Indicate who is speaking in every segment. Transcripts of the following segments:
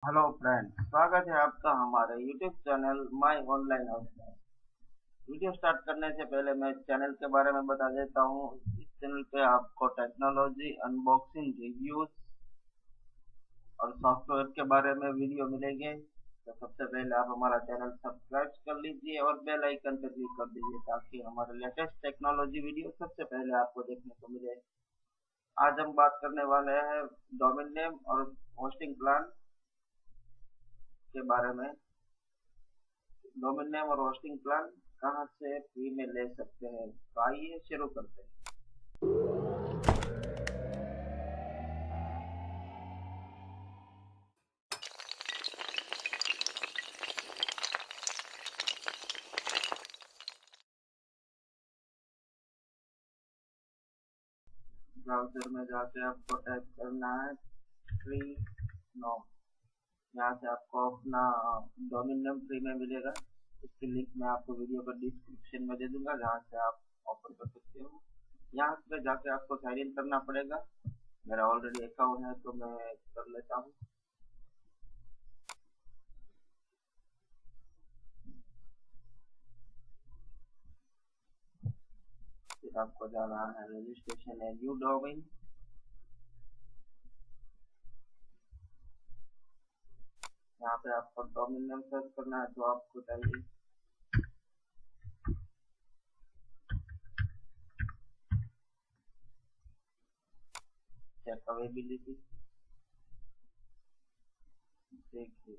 Speaker 1: Hello friends, स्वागत है आपका हमारे YouTube channel my online house में। वीडियो स्टार्ट करने से पहले मैं चैनल के बारे में बता देता हूँ। इस चैनल पे आपको टेक्नोलॉजी, अनबॉक्सिंग, रिव्यूज और सॉफ्टवेयर के बारे में वीडियो मिलेंगे। तो सबसे पहले आप हमारा चैनल सब्सक्राइब कर लीजिए और बेल आइकन पर क्लिक कर दीजिए ताकि हमारे लेटेस्ट टेक्नोलॉजी वीडियो सबसे पहले आपको देखने को मिले। आज हम बात करने वाले हैं डोमेन नेम और होस्टिंग प्लान के बारे में। डोमेन नेम और होस्टिंग प्लान कहाँ से फ्री में ले सकते हैं, तो आइए शुरू करते हैं। ब्राउजर में जाके आपको टाइप करना है फ्री नॉम। यहाँ से आपको अपना डोमेन नेम फ्री में मिलेगा। इसकी लिंक मैं आपको वीडियो का डिस्क्रिप्शन में दे दूंगा, जहाँ से आप ओपन कर सकते हो। यहाँ पे जाके आपको साइन इन करना पड़ेगा। मेरा ऑलरेडी अकाउंट है तो मैं कर लेता हूँ। फिर आपको जाना है रजिस्ट्रेशन है न्यू डोमेन। यहाँ पे आपको डोमेन नेम सर्च करना है जो आपको चाहिए। चेक अवेलेबिलिटी देखिए,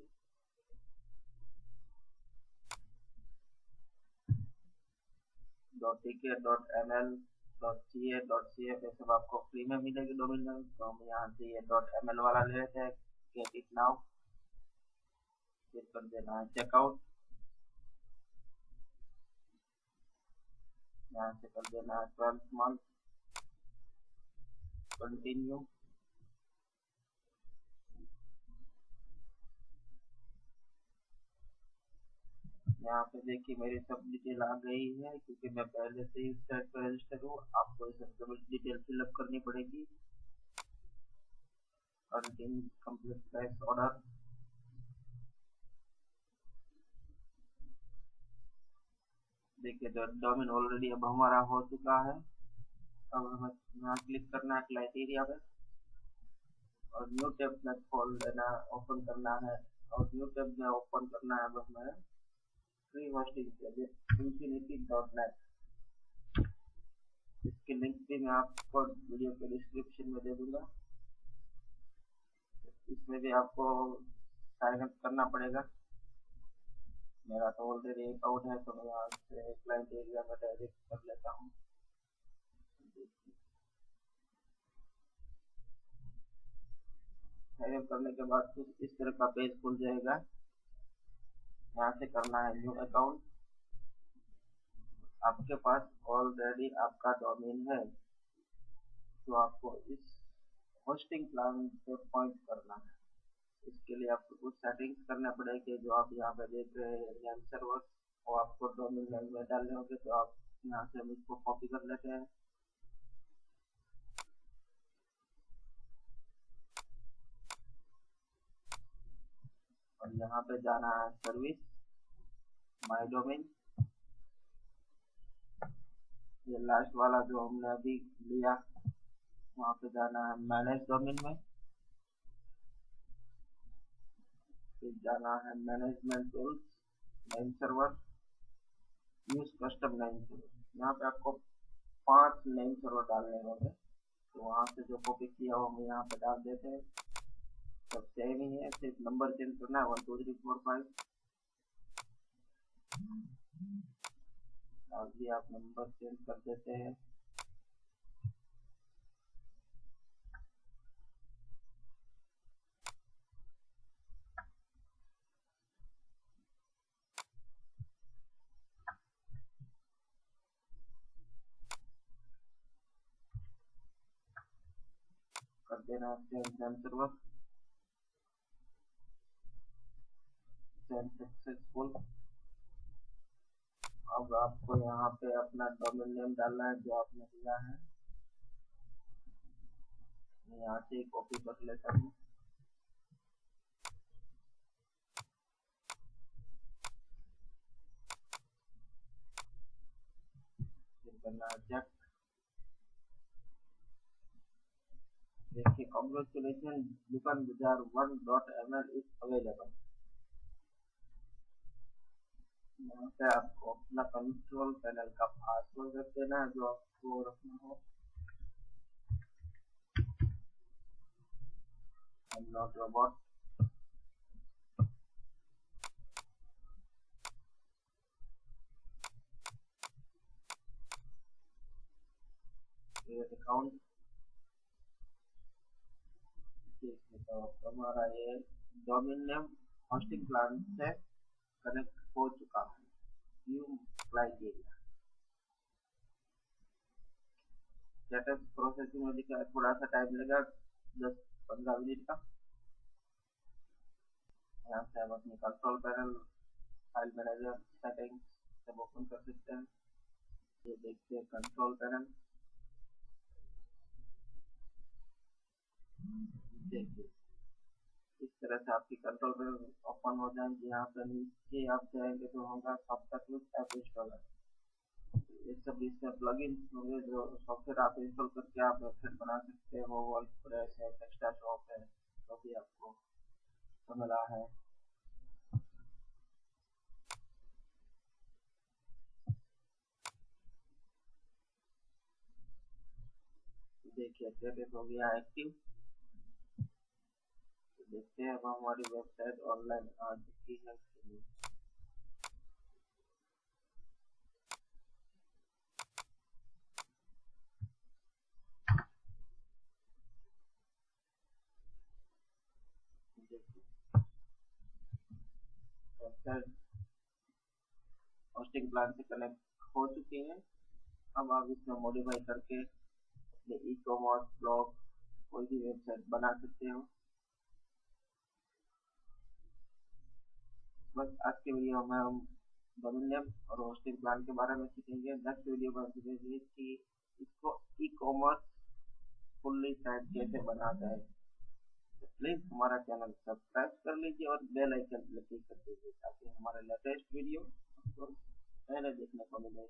Speaker 1: .tk.ml .ca.cf ये सब आपको फ्री में मिलेगी डोमेन नेम। तो हम यहाँ से ये .ml वाला ले लेते हैं। गेट इट नाउ, फिर कर देना है चेकआउट। यहाँ से कर देना है 12th मंथ, कंटिन्यू। यहाँ पे देखिए मेरी सब डिटेल आ गई है, क्योंकि मैं पहले से ही इस साइट पर रजिस्टर हूँ। आपको ये सब डिटेल फिलअप करनी पड़ेगी। Continue complete price order. देखिए डोमेन ऑलरेडी अब हमारा हो चुका है। अब हमें यहाँ क्लिक करना है क्राइटेरिया पे और न्यू टैब में खोल लेना, ओपन करना है। और न्यू टैब में ओपन करना है बस हमें फ्री होस्टिंग के infinity.net। इसकी लिंक भी मैं आपको वीडियो के डिस्क्रिप्शन में दे दूंगा। इसमें भी आपको साइन अप करना पड़ेगा। मेरा तो ऑलरेडी अकाउंट है तो मैं यहाँ से क्लाइंट एरिया में डायरेक्ट कर लेता हूँ। साइन अप करने के बाद कुछ इस तरह का पेज खुल जाएगा। यहाँ से करना है न्यू अकाउंट। आपके पास ऑलरेडी आपका डोमेन है तो आपको इस होस्टिंग प्लान पे पॉइंट करना है। इसके लिए आपको कुछ सेटिंग्स करने पड़ेंगे जो आप यहाँ पे देख रहे हैं नेम सर्वर, और आपको डोमेन नेम में डालने होंगे। तो आप यहाँ से हम इसको कॉपी कर लेते हैं। और यहाँ पे जाना है सर्विस, माय डोमेन। ये लास्ट वाला जो हमने अभी लिया, वहाँ पे जाना है मैनेज डोमेन में। फिर जाना है management tools, name server, use custom name server. यहाँ पे आपको 5 नेम सर्वर डालने होंगे। तो वहाँ से जो कॉपी किया हो हम यहाँ पे डाल देते हैं। सब सेम ही है, सिर्फ नंबर चेंज करना है 1 2 3 4 5। अभी आप नंबर चेंज कर देते हैं। कर देना नेम सर्वर, सक्सेसफुल। अब आपको यहाँ पे अपना डोमेन नेम डालना है जो आपने दिया है। मैं यहाँ से कॉपी कर लेता हूँ। करना है चेक। देखिए कॉन्ग्रेचुलेशन, दुकान बाजार 1.ml इज अवेलेबल। यहाँ पे आपको अपना कंट्रोल पैनल का पासवर्ड रख देना है जो आपको रखना हो। I'm not robot। Create account. ठीक है, तो हमारा ये डोमेन नेम होस्टिंग प्लान से कनेक्ट हो चुका है। View like area status processing में लिखा है, थोड़ा सा टाइम लगेगा 10-15 मिनट का। यहाँ से हम अपनी control panel, file manager, settings सब ओपन कर सकते हैं। ये देखते हैं कंट्रोल पैनल। देखिए इस तरह से आपकी कंट्रोल पैनल ओपन हो जाएंगे। यहाँ पे नीचे आप जाएंगे तो होगा सॉफ्टवेयर ऐप इंस्टॉलर। ये सब इसमें प्लगइन्स होंगे जो सॉफ्टवेयर आप इंस्टॉल करके आप वेबसाइट बना सकते हो। वर्डप्रेस है, टेक्स्ट शॉप है, तो भी आपको मिला है। देखिए स्टेटस हो गया एक्टिव। देखते हैं अब हमारी वेबसाइट ऑनलाइन आ चुकी है। वेबसाइट होस्टिंग प्लान से कनेक्ट हो चुके हैं। अब आप इसमें मॉडिफाई करके अपने ई कॉमर्स, ब्लॉग, कोई भी वेबसाइट बना सकते हो। बस आज के वीडियो में हम डोमेन नेम और होस्टिंग प्लान के बारे में सीखेंगे। नेक्स्ट वीडियो में सीखेंगे कि इसको ई कॉमर्स फुल्ली साइट कैसे बनाते हैं। तो प्लीज हमारा चैनल सब्सक्राइब कर लीजिए और बेल आइकन क्लिक कर दीजिए ताकि हमारे लेटेस्ट वीडियो आपको पहले देखने को मिले।